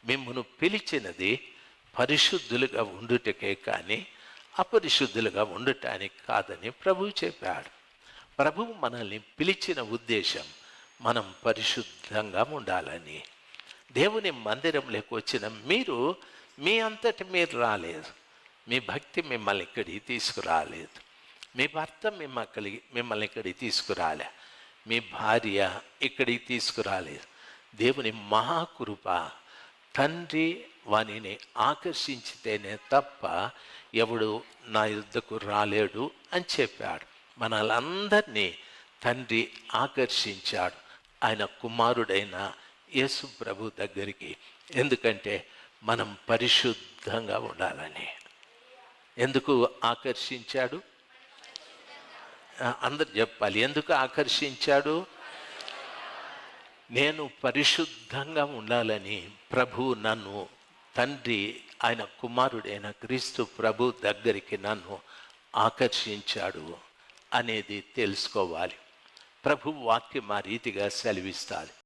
మిమ్మును పిలిచినది పరిశుద్ధులుగా ఉండుటకే కానీ అపరిశుద్ధులుగా ఉండటానికి కాదని ప్రభువు చెప్పాడు. ప్రభువు మనల్ని పిలిచిన ఉద్దేశం మనం పరిశుద్ధంగా ఉండాలని. దేవుని మందిరంలోకి వచ్చిన మీరు మీ అంతటి మీరు రాలేదు. మీ భక్తి మిమ్మల్ని ఇక్కడికి తీసుకురాలేదు. మీ భర్త మిమ్మల్ని ఇక్కడికి తీసుకురాలే. మీ భార్య ఇక్కడికి తీసుకురాలేదు. దేవుని మహాకృప తండ్రి వానిని ఆకర్షించితేనే తప్ప ఎవడు నా యుద్ధకు రాలేడు అని చెప్పాడు. మనలందరినీ తండ్రి ఆకర్షించాడు ఆయన కుమారుడైన యేసు ప్రభు దగ్గరికి. ఎందుకంటే మనం పరిశుద్ధంగా ఉండాలని. ఎందుకు ఆకర్షించాడు? అందరు చెప్పాలి, ఎందుకు ఆకర్షించాడు? నేను పరిశుద్ధంగా ఉండాలని ప్రభువు నన్ను, తండ్రి ఆయన కుమారుడైన క్రీస్తు ప్రభు దగ్గరికి నన్ను ఆకర్షించాడు అనేది తెలుసుకోవాలి. ప్రభు వాక్యం ఆ రీతిగా సెలవిస్తాడు.